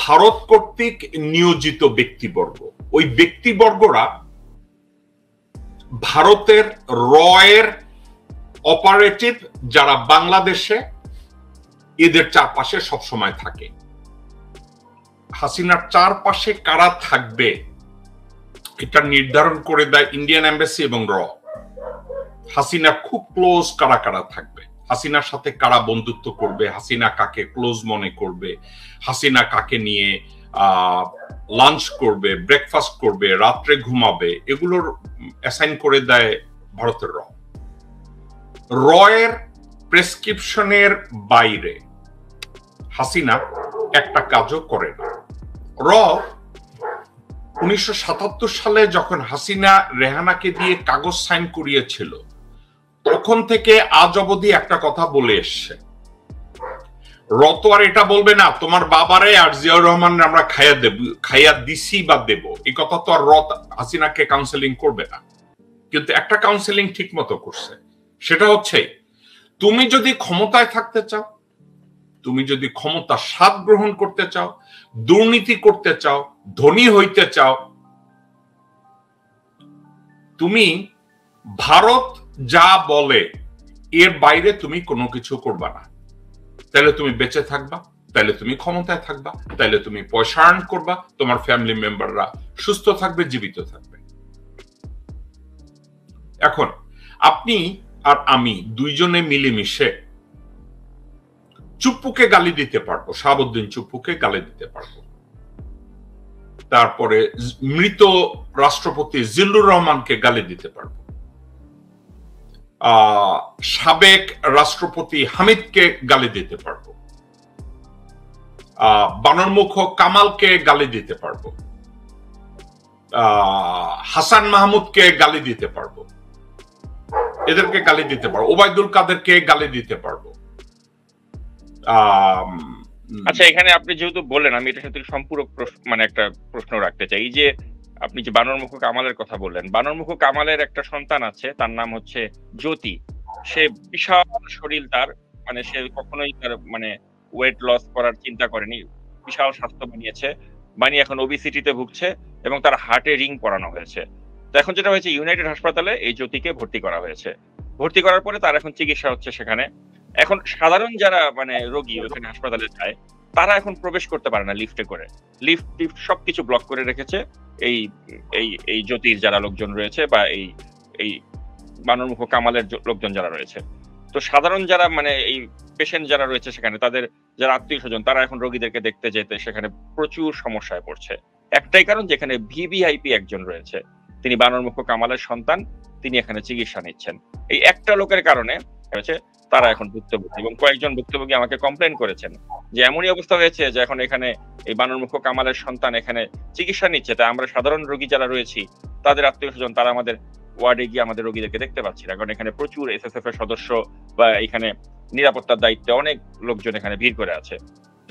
ভারত কর্তৃক নিয়োজিত ব্যক্তিবর্গ। ওই ব্যক্তিবর্গরা ভারতের রয়ের অপারেটিভ যারা বাংলাদেশে এদের চারপাশে সবসময় থাকে। হাসিনার চারপাশে কারা থাকবে এটা নির্ধারণ করে দেয় ইন্ডিয়ান এম্বাসি এবং র। হাসিনা খুব ক্লোজ কারা কারা থাকবে, হাসিনার সাথে কারা বন্ধুত্ব করবে, হাসিনা কাকে ক্লোজ মনে করবে, হাসিনা কাকে নিয়ে লাঞ্চ করবে, ব্রেকফাস্ট করবে, রাত্রে ঘুমাবে, এগুলোর অ্যাসাইন করে দেয় ভারতের র। রয়ের প্রেসক্রিপশনের বাইরে হাসিনা একটা কাজও করে না। র 1977 সালে যখন হাসিনা রেহানাকে দিয়ে কাগজ সাইন করিয়েছিল তখন থেকে আজ অবধি একটা কথা বলে এসছে, র তো আর এটা বলবে না তোমার বাবারে আর জিয়াউর রহমান আমরা খাইয়া দিছি বা দেব, এই কথা তো আর র হাসিনাকে কাউন্সেলিং করবে না। কিন্তু একটা কাউন্সেলিং ঠিক মতো করছে, সেটা হচ্ছে তুমি যদি ক্ষমতায় থাকতে চাও, তুমি যদি ক্ষমতা স্বাদ গ্রহণ করতে চাও, দুর্নীতি করতে চাও, ধনী হইতে চাও, তুমি ভারত যা বলে এর বাইরে তুমি কোনো কিছু করবা না। তাহলে তুমি বেঁচে থাকবা, তাহলে তুমি ক্ষমতায় থাকবা, তাহলে তুমি পয়সা আর্ন করবা, তোমার ফ্যামিলি মেম্বাররা সুস্থ থাকবে, জীবিত থাকবে। এখন আপনি আর আমি দুইজনে মিলেমিশে চুপ্পুকে গালি দিতে পারবো, শাহাবুদ্দিন চুপ্পুকে গালি দিতে পারবো, তারপরে মৃত রাষ্ট্রপতি জিল্লুর রহমানকে গালি দিতে পারবো, সাবেক রাষ্ট্রপতি হামিদকে গালি দিতে পারবো, বানরমুখ কামালকে গালি দিতে পারবো, হাসান মাহমুদকে গালি দিতে পারবো, এদেরকে গালি দিতে পারবো, ওবায়দুল কাদেরকে গালি দিতে পারবো। আচ্ছা, এখানে আপনি যেহেতু বললেন, আমি এটা সাথে সম্পূরক মানে একটা প্রশ্ন রাখতে চাই। এই যে আপনি যে বানরমুখ কামালের কথা বললেন, বানরমুখ কামালের একটা সন্তান আছে, তার নাম হচ্ছে জ্যোতি। সে বিশাল শরীর, তার মানে সে কখনোই তার মানে ওয়েট লস করার চিন্তা করেনি, বিশাল স্বাস্থ্য বানিয়েছে, বানিয়ে এখন ওবিসিটিতে ভুগছে এবং তার হার্টে রিং পরানো হয়েছে। তো এখন যেটা হয়েছে, ইউনাইটেড হাসপাতালে এই জ্যোতিকে ভর্তি করা হয়েছে। ভর্তি করার পরে তার এখন চিকিৎসা হচ্ছে সেখানে। এখন সাধারণ যারা মানে রোগী ওখানে হাসপাতালে যায়, তারা এখন প্রবেশ করতে পারে না লিফটে করে, লিফট সবকিছু ব্লক করে রেখেছে এই এই এই জ্যোতির যারা লোকজন রয়েছে বা এই এই বানরমুখ কামালের লোকজন যারা রয়েছে। তো সাধারণ যারা মানে এই পেশেন্ট যারা রয়েছে সেখানে, তাদের যারা আত্মীয় স্বজন, তারা এখন রোগীদেরকে দেখতে যেতে সেখানে প্রচুর সমস্যায় পড়ছে। একটাই কারণ, যেখানে ভিভিআইপি একজন রয়েছে, তিনি বানরমুখ কামালের সন্তান, তিনি এখানে চিকিৎসা নিচ্ছেন। এই একটা লোকের কারণে হয়েছে তারা এখন ভুক্তভোগী, এবং কয়েকজন ভুক্তভোগী আমাকে কমপ্লেন করেছেন যে এমনই অবস্থা হয়েছে যে এখন এখানে এই বানরমুখ কামালের সন্তান এখানে চিকিৎসা নিচ্ছে, তাই আমরা সাধারণ রোগী যারা রয়েছি তাদের আত্মীয় স্বজন, তারা আমাদের ওয়ার্ডে গিয়ে আমাদের রোগীদেরকে দেখতে পাচ্ছি না, কারণ এখানে প্রচুর এসএসএফ এর সদস্য বা এখানে নিরাপত্তার দায়িত্বে অনেক লোকজন এখানে ভিড় করে আছে।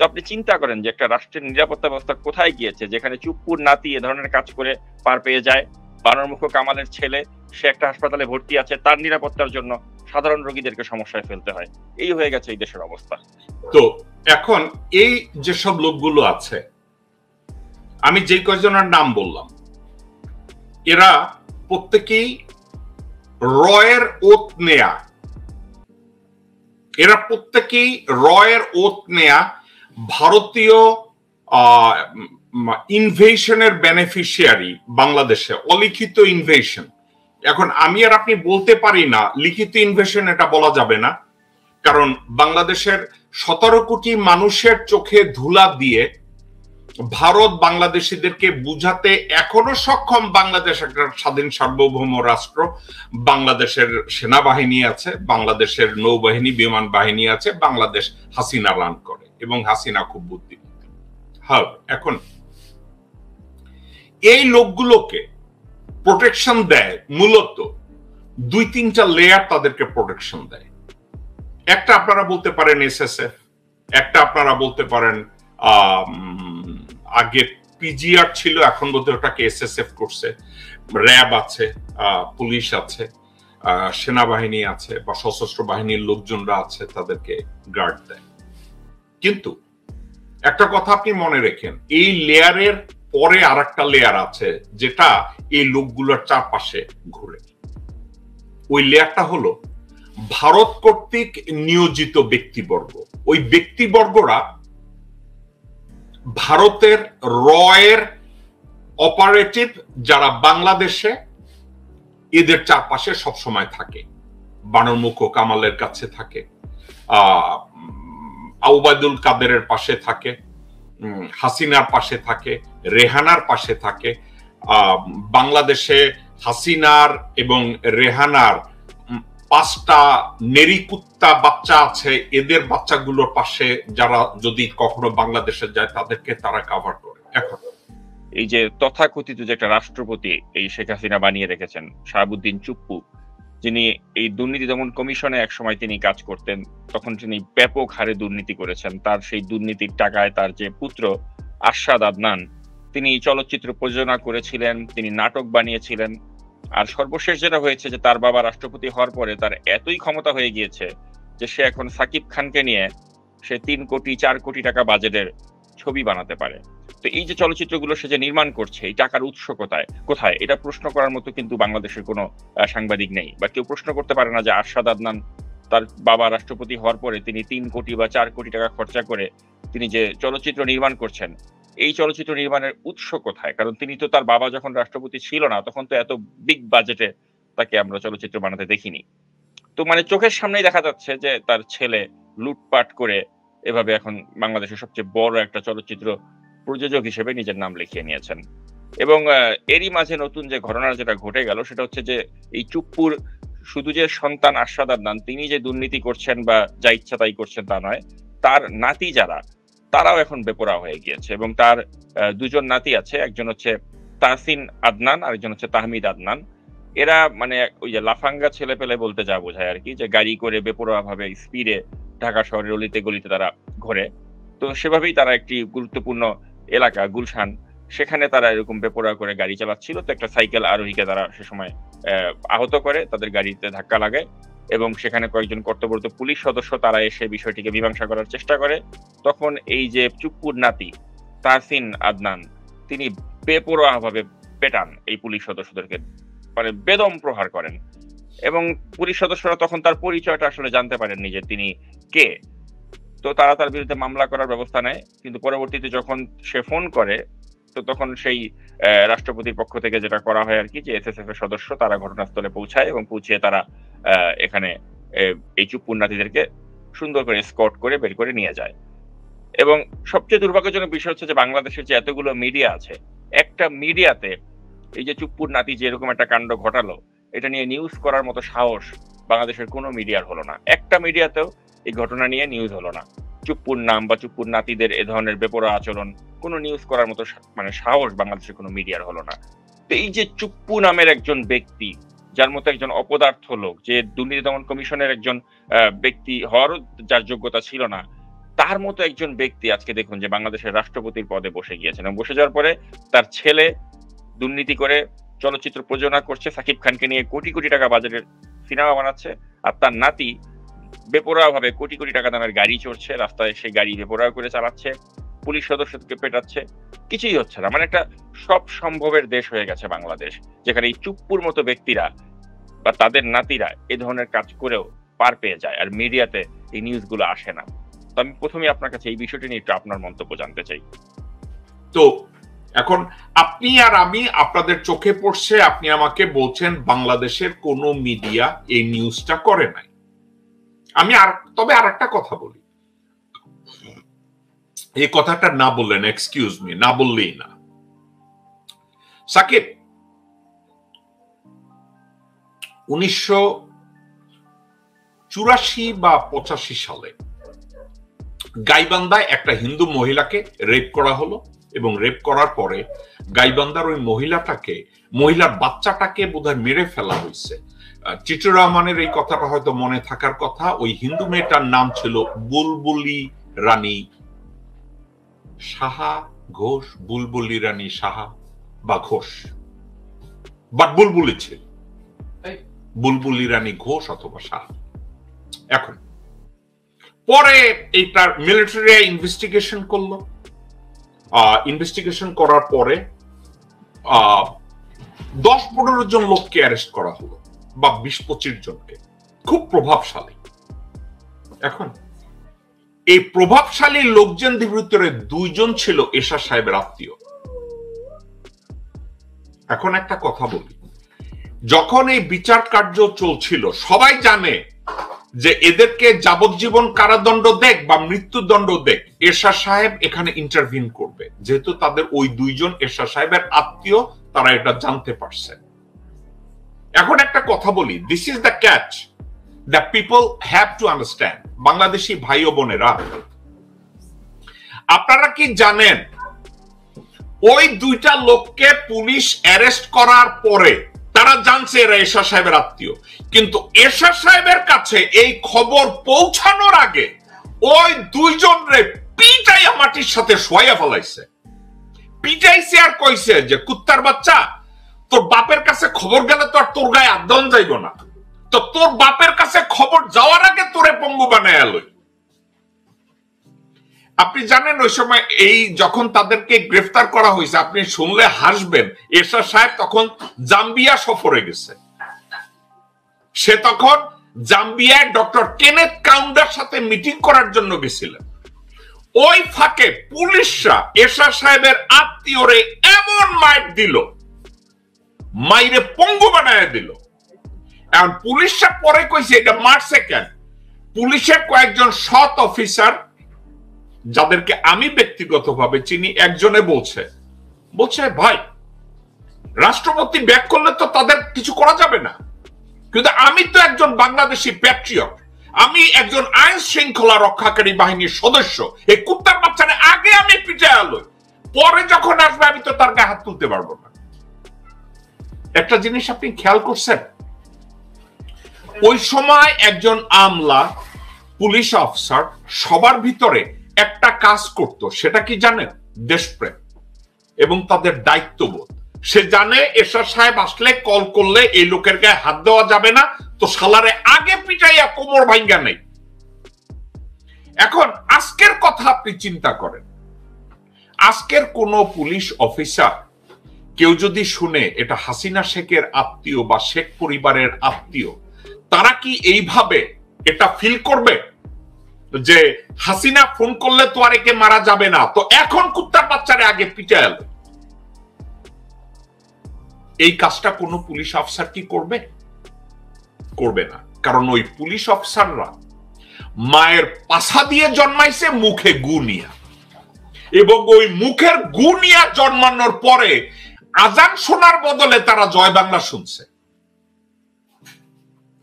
তো আপনি চিন্তা করেন যে একটা রাষ্ট্রের নিরাপত্তা ব্যবস্থা কোথায় গিয়েছে, যেখানে চুপ্পুর নাতি এ ধরনের কাজ করে পার পেয়ে যায়, বানরমুখ কামালের ছেলে সে একটা হাসপাতালে ভর্তি আছে, তার নিরাপত্তার জন্য সাধারণ রোগীদেরকে সমস্যায় ফেলতে হয়। এই হয়ে গেছে এই দেশের অবস্থা। তো এখন এই যেসব লোকগুলো আছে, আমি যে কয়জনের নাম বললাম, এরা প্রত্যেকেই রয়ের ওত নেয়া, এরা প্রত্যেকেই রয়ের ওত নেয়া ভারতীয় ইনভেশনের বেনিফিশিয়ারি বাংলাদেশে, অলিখিত ইনভেশন। এখন আমি আর আপনি বলতে পারি না লিখিত ইনভেশন, এটা বলা যাবে না, কারণ বাংলাদেশের 17 কোটি মানুষের চোখে ধুলা দিয়ে ভারত বাংলাদেশিদেরকে বুঝাতে এখনো সক্ষম বাংলাদেশ একটা স্বাধীন সার্বভৌম রাষ্ট্র, বাংলাদেশের সেনাবাহিনী আছে, বাংলাদেশের নৌবাহিনী বিমান বাহিনী আছে, বাংলাদেশ হাসিনা রান করে এবং হাসিনা খুব বুদ্ধিমান। হ্যাঁ, এখন এই লোকগুলোকে প্রোটেকশন দেয় মূলত 2-3টা লেয়ার, তাদেরকে প্রোটেকশন দেয়। একটা আপনারা বলতে পারেন এসএসএফ, একটা আপনারা বলতে পারেন আগে পিজিআর ছিল, এখন বোধহয় ওটাকে এসএসএফ করছে, র্যাব আছে, পুলিশ আছে, সেনাবাহিনী আছে বা সশস্ত্র বাহিনীর লোকজনরা আছে, তাদেরকে গার্ড দেয়। কিন্তু একটা কথা আপনি মনে রেখেন, এই লেয়ারের পরে আর একটা লেয়ার আছে যেটা এই লোকগুলোর চারপাশে ঘুরে। ওই লেয়ারটা হলো ভারত কর্তৃক নিয়োজিত ব্যক্তিবর্গ। ওই ব্যক্তিবর্গরা ভারতের রয়ের অপারেটিভ যারা বাংলাদেশে এদের চারপাশে সবসময় থাকে। বানর মুখো কামালের কাছে থাকে, আউবায়দুল কাদেরের পাশে থাকে, হাসিনার পাশে থাকে, রেহানার পাশে থাকে। বাংলাদেশে হাসিনার এবং রেহানার 5টা নেরিকুত্তা বাচ্চা আছে, এদের বাচ্চাগুলোর পাশে যারা যদি কখনো বাংলাদেশে যায় তাদেরকে তারা কভার করে। এখন এই যে তথাকথিত যে একটা রাষ্ট্রপতি এই শেখ হাসিনা বানিয়ে রেখেছেন, শাহাবুদ্দিন চুপ্পু, যিনি এই দুর্নীতি দমন কমিশনে একসময় তিনি কাজ করতেন, তখন তিনি ব্যাপক হারে দুর্নীতি করেছেন। তার সেই দুর্নীতির টাকায় তার যে পুত্র আরশাদ আদনান, তিনি চলচ্চিত্র প্রযোজনা করেছিলেন, তিনি নাটক বানিয়েছিলেন। আর সর্বশেষ যেটা হয়েছে যে তার বাবা রাষ্ট্রপতি হওয়ার পরে তার এতই ক্ষমতা হয়ে গিয়েছে যে সে এখন সাকিব খানকে নিয়ে সে 3 কোটি 4 কোটি টাকা বাজেটের ছবি বানাতে পারে। তো এই যে চলচ্চিত্রগুলো সে যে নির্মাণ করছে, এই টাকার উৎস কোথায় এটা প্রশ্ন করার মতো কিন্তু বাংলাদেশের কোনো সাংবাদিক নেই, বা কেউ প্রশ্ন করতে পারে না যে আরশাদ আদনান তার বাবা রাষ্ট্রপতি হওয়ার পরে তিনি 3 কোটি বা 4 কোটি টাকা খরচা করে তিনি যে চলচ্চিত্র নির্মাণ করছেন, এই চলচ্চিত্র নির্মাণের উৎস কোথায়? কারণ তিনি তো তার বাবা যখন রাষ্ট্রপতি ছিল না তখন তো এত বিগ বাজেটে তাকে আমরা চলচ্চিত্র বানাতে দেখিনি। তো মানে চোখের সামনেই দেখা যাচ্ছে যে তার ছেলে লুটপাট করে এভাবে এখন বাংলাদেশের সবচেয়ে বড় একটা চলচ্চিত্র প্রযোজক হিসেবে নিজের নাম লিখিয়ে নিয়েছেন। এবং এরই মাঝে নতুন যে ঘটনা যেটা ঘটে গেল সেটা হচ্ছে যে এই চুপ্পুর শুধু যে সন্তান আরশাদ আদনান তিনি যে দুর্নীতি করছেন বা যা ইচ্ছা তাই করছেন তা নয়, তার নাতি যারা তারাও এখন বেপরোয়া হয়ে গিয়েছে। এবং তার 2জন নাতি আছে, একজন হচ্ছে তাহসিন আদনান আর একজন হচ্ছে তাহমিদ আদনান। এরা মানে ওই যে লাফাঙ্গা ছেলে পেলে বলতে যা বোঝায় আর কি, যে গাড়ি করে বেপরোয়া ভাবে স্পিডে ঢাকা শহরের অলিতে গলিতে তারা ঘোরে। তো সেভাবেই তারা একটি গুরুত্বপূর্ণ এলাকা গুলশান, সেখানে তারা এরকম বেপরোয়া করে গাড়ি চালাচ্ছিল। তো একটা সাইকেল আরোহীকে তারা সে সময় আহত করে, তাদের গাড়িতে ধাক্কা লাগায় এবং সেখানে কয়েকজন কর্তব্যরত পুলিশ সদস্য তারা এসে বিষয়টিকে মীমাংসা করার চেষ্টা করে। তখন এই যে চুপ্পুর নাতি তাহসিন আদনান তিনি বেপরোয়া ভাবে পেটান এই পুলিশ সদস্যদেরকে, মানে বেদম প্রহার করেন। এবং পুলিশ সদস্যরা তখন তার পরিচয়টা আসলে জানতে পারেননি যে তিনি কে। তো তারা তার বিরুদ্ধে মামলা করার ব্যবস্থা নেয়, কিন্তু পরবর্তীতে যখন সে ফোন করে তো তখন সেই রাষ্ট্রপতির পক্ষ থেকে যেটা করা হয় আর কি, যে এসএসএফ এর সদস্য তারা ঘটনাস্থলে পৌঁছায় এবং পৌঁছে তারা এখানে এই চুপ্পুর নাতিদেরকে সুন্দর করে স্কট করে বের করে নিয়ে যায়। এবং সবচেয়ে দুর্ভাগ্যজনক বিষয় হচ্ছে যে বাংলাদেশের যে এতগুলো মিডিয়া আছে, একটা মিডিয়াতে এই যে চুপ্পুর নাতি যে এরকম একটা কাণ্ড ঘটালো এটা নিয়ে নিউজ করার মতো সাহস বাংলাদেশের কোনো মিডিয়ার হলো না। একটা মিডিয়াতেও এই ঘটনা নিয়ে নিউজ হলো না। চুপ্পুর নাম বা চুপ্পুর নাতিদের এ ধরনের বেপরোয়া আচরণ কোনো নিউজ করার মতো মানে সাহস বাংলাদেশের কোনো মিডিয়ার হলো না। তো এই যে চুপ্পু নামের একজন ব্যক্তি, যার মতো একজন অপদার্থ লোক, যে দুর্নীতি দমন কমিশনের একজন ব্যক্তি হওয়ারও যার যোগ্যতা ছিল না, তার মতো একজন ব্যক্তি আজকে দেখুন যে বাংলাদেশের রাষ্ট্রপতির পদে বসে গিয়েছেন। এবং বসে যাওয়ার পরে তার ছেলে দুর্নীতি করে চলচ্চিত্র প্রযোজনা করছে, সাকিব খানকে নিয়ে কোটি কোটি টাকা বাজেটের সিনেমা বানাচ্ছে, আর তার নাতি বেপরোয়া ভাবে কোটি কোটি টাকা দামের গাড়ি চড়ছে, রাস্তায় সেই গাড়ি বেপরোয়া করে চালাচ্ছে, পুলিশ সদস্যকে পেটাচ্ছে, কিছুই হচ্ছে না। মানে একটা সব সম্ভবের দেশ হয়ে গেছে বাংলাদেশ, যেখানে এই চুপ্পুর মতো ব্যক্তিরা বা তাদের নাতিরা এ ধরনের কাজ করেও পার পেয়ে যায়, আর মিডিয়াতে এই নিউজগুলো আসে না। তো আমি প্রথমে আপনার কাছে এই বিষয়টি নিয়ে একটু আপনার মন্তব্য জানতে চাই। তো এখন আপনি আর আমি, আপনাদের চোখে পড়ছে, আপনি আমাকে বলছেন বাংলাদেশের কোনো মিডিয়া এই নিউজটা করে নাই। আমি তবে আর একটা কথা বলি, এই কথাটা না বললেন, এক্সকিউজ মি, না বললেই না। সাকিব 1984 বা 85 সালে গাইবান্ধায় একটা হিন্দু মহিলাকে রেপ করা হলো, এবং রেপ করার পরে গাইবান্ধার ওই মহিলার বাচ্চাটাকে বোধহয় মেরে ফেলা হয়েছে। চিটুর রহমানের এই কথাটা হয়তো মনে থাকার কথা। ওই হিন্দু মেয়েটার নাম ছিল বুলবুলি রানী সাহা ঘোষ, বুলবুলি রানী সাহা বা ঘোষ, বাট বুলবুলি ছিল, বুলবুলি রানী ঘোষ অথবা সাহা। এখন পরে এইটার মিলিটারি ইনভেস্টিগেশন করলো, ইনভেস্টিগেশন করার পরে 10-15 জন লোককে অ্যারেস্ট করা হলো, বা 20-25 জনকে, খুব প্রভাবশালী। এখন এই প্রভাবশালী লোকজনদের ভিতরে 2 জন ছিল এরশাদ সাহেবের আত্মীয়। এখন একটা কথা বলি, যখন এই বিচার কার্য চলছিল সবাই জানে যে এদেরকে যাবজ্জীবন কারাদণ্ড দেখ বা মৃত্যুদণ্ড দেখ, এরশাদ সাহেব এখানে ইন্টারভিন করবে, যেহেতু তাদের ওই 2 জন এরশাদ সাহেবের আত্মীয়, তারা এটা জানতে পারছে। এখন একটা কথা বলি, this is the catch that people have to understand. Bangladeshi ভাই ও বোনেরা, আপনারা কি জানেন ওই 2টা লোককে পুলিশ অ্যারেস্ট করার পরে তারা জানছে এরা এরশাদ সাহেবের আত্মীয়, কিন্তু এরশাদ সাহেবের কাছে এই খবর পৌঁছানোর আগে ওই 2 জনরে পিটাইয়া মাটির সাথে শোয়া ফেলাইছে। পিটাইছে আর কইছে যে কুত্তার বাচ্চা, তোর বাপের কাছে খবর গেলে তো আর তোর গায়ে আদন যাইব না, তো তোর বাপের কাছে খবর যাওয়ার আগে তোরে পঙ্গু বানায় আলোই। আপনি জানেন ওই সময় এই যখন তাদেরকে গ্রেফতার করা হয়েছে, আপনি শুনলে হাসবেন, এরশাদ সাহেব তখন জাম্বিয়া সফরে গেছে। সে তখন জাম্বিয়ায় ডক্টর কেনেথ কাউন্ডার সাথে মিটিং করার জন্য গেছিলেন। ওই ফাঁকে পুলিশরা এরশাদ সাহেবের আত্মীয়রে এমন মাইর দিল, মাইরে পঙ্গু বানায় দিল। এখন পুলিশরা পরে কইছে এটা মারছে কেন, পুলিশের কয়েকজন সৎ অফিসার যাদেরকে আমি ব্যক্তিগতভাবে চিনি, একজনে বলছে ভাই রাষ্ট্রপতি ব্যাক করলে তো তাদের কিছু করা যাবে না, কিন্তু আমি তো একজন বাংলাদেশি প্যাট্রিয়ট, আমি একজন আইন শৃঙ্খলা রক্ষাকারী বাহিনীর সদস্য, এই কুত্তার বাচ্চারে আগে আমি পিটায় আলোই, পরে যখন আসবে আমি তো তার গায়ে হাত তুলতে পারবো না। একটা জিনিস আপনি খেয়াল করছেন, ওই সময় একজন আমলা, পুলিশ অফিসার, সবার ভিতরে একটা কাজ করত, সেটা কি জানেন? দেশপ্রেম এবং তাদের দায়িত্ববোধ। সে জানে এরশাদ সাহেব আসলে কল করলে এই লোকের গায়ে হাত দেওয়া যাবে না, তো শালারে আগে পিটাইয়া কোমর ভাঙ্গা নেই। এখন আজকের কথা আপনি চিন্তা করেন, আজকের কোন পুলিশ অফিসার কেউ যদি শুনে এটা হাসিনা শেখের আত্মীয় বা শেখ পরিবারের আত্মীয়, তারা কি এইভাবে এটা ফিল করবে যে হাসিনা ফোন করলে তো আর একে মারা যাবে না, তো এখন কুত্তার বাচ্চারে আগে পিটায় এলো? এই কাজটা কোন পুলিশ অফিসার কি করবে? করবে না, কারণ ওই পুলিশ অফিসাররা মায়ের পাছা দিয়ে জন্মাইছে মুখে গু নিয়া, এবং ওই মুখের গু নিয়া জন্মানোর পরে আজান শোনার বদলে তারা জয় বাংলা শুনছে।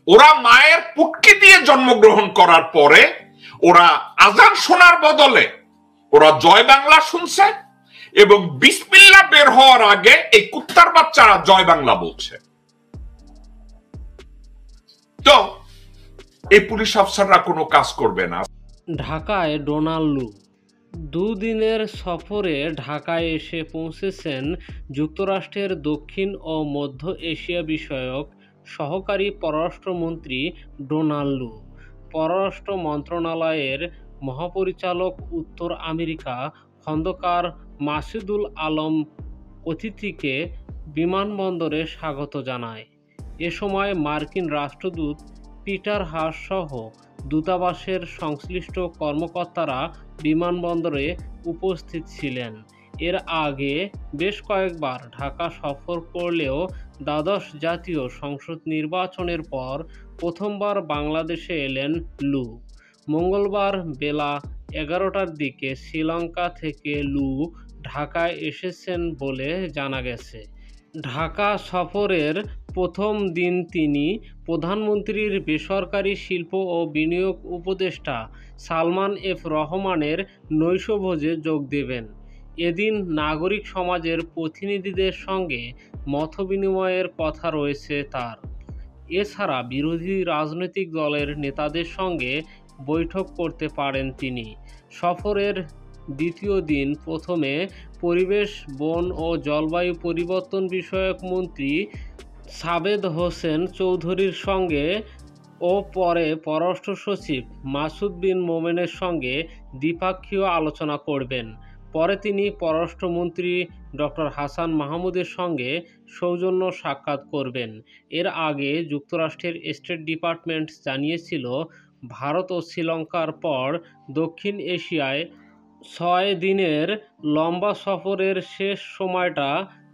ওরা মায়ের পুটকি দিয়ে জন্মগ্রহণ করার পরে ওরা আজান শোনার বদলে ওরা জয় বাংলা শুনছে, এবং বিসমিল্লাহ বের হওয়ার আগে এই কুত্তার বাচ্চারা জয় বাংলা বলছে। তো এই পুলিশ অফিসাররা কোনো কাজ করবে না। ঢাকায় ডোনাল্ড লু 2 দিনের সফরে ঢাকায় এসে পৌঁছেছেন যুক্তরাষ্ট্রের দক্ষিণ ও মধ্য এশিয়া বিষয়ক সহকারী পররাষ্ট্রমন্ত্রী ডোনাল্ড লু। পররাষ্ট্র মন্ত্রণালয়ের মহাপরিচালক উত্তর আমেরিকা খন্দকার মাসুদুল আলম অতিথিকে বিমানবন্দরে স্বাগত জানায়। এ সময় মার্কিন রাষ্ট্রদূত পিটার হাস সহ দূতাবাসের সংশ্লিষ্ট কর্মকর্তারা বিমানবন্দরে উপস্থিত ছিলেন। এর আগে বেশ কয়েকবার ঢাকা সফর করলেও দ্বাদশ জাতীয় সংসদ নির্বাচনের পর প্রথমবার বাংলাদেশে এলেন লু। মঙ্গলবার বেলা 11টার দিকে শ্রীলঙ্কা থেকে লু ঢাকায় এসেছেন বলে জানা গেছে। ঢাকা সফরের প্রথম দিন তিনি প্রধানমন্ত্রীর বেসরকারি শিল্প ও বিনিয়োগ উপদেষ্টা সালমান এফ রহমানের নৈশভোজে যোগ দেবেন। এদিন নাগরিক সমাজের প্রতিনিধিদের সঙ্গে মতবিনিময়ের কথা রয়েছে তার। এছাড়া বিরোধী রাজনৈতিক দলের নেতাদের সঙ্গে বৈঠক করতে পারেন তিনি। সফরের দ্বিতীয় দিন প্রথমে পরিবেশ, বন ও জলবায়ু পরিবর্তন বিষয়ক মন্ত্রী সাবেদ হোসেন চৌধুরীর সঙ্গে ও পরে পররাষ্ট্র সচিব মাসুদ বিন মোমেনের সঙ্গে দ্বিপাক্ষীয় আলোচনা করবেন। পরে তিনি পররাষ্ট্রমন্ত্রী ডক্টর হাসান মাহমুদের সঙ্গে সৌজন্য সাক্ষাৎ করবেন। এর আগে যুক্তরাষ্ট্রের স্টেট ডিপার্টমেন্ট জানিয়েছিল, ভারত ও শ্রীলঙ্কার পর দক্ষিণ এশিয়ায় 6 দিনের লম্বা সফরের শেষ সময়টা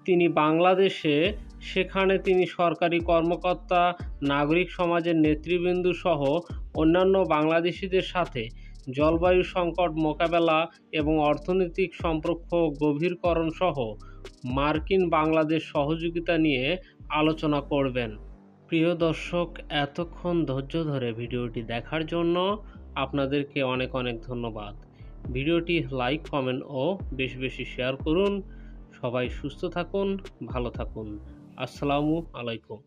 তিনি বাংলাদেশে। সেখানে তিনি সরকারি কর্মকর্তা, নাগরিক সমাজের নেতৃবৃন্দ সহ অন্যান্য বাংলাদেশিদের সাথে জলবায়ু সংকট মোকাবেলা এবং অর্থনৈতিক সম্পর্ক গভীরকরণ সহ মার্কিন বাংলাদেশ সহযোগিতা নিয়ে আলোচনা করবেন। প্রিয় দর্শক, এতক্ষণ ধৈর্য ধরে ভিডিওটি দেখার জন্য আপনাদেরকে অনেক অনেক ধন্যবাদ। ভিডিওটি লাইক, কমেন্ট ও বেশি বেশি শেয়ার করুন। সবাই সুস্থ থাকুন, ভালো থাকুন। আসসালামু আলাইকুম।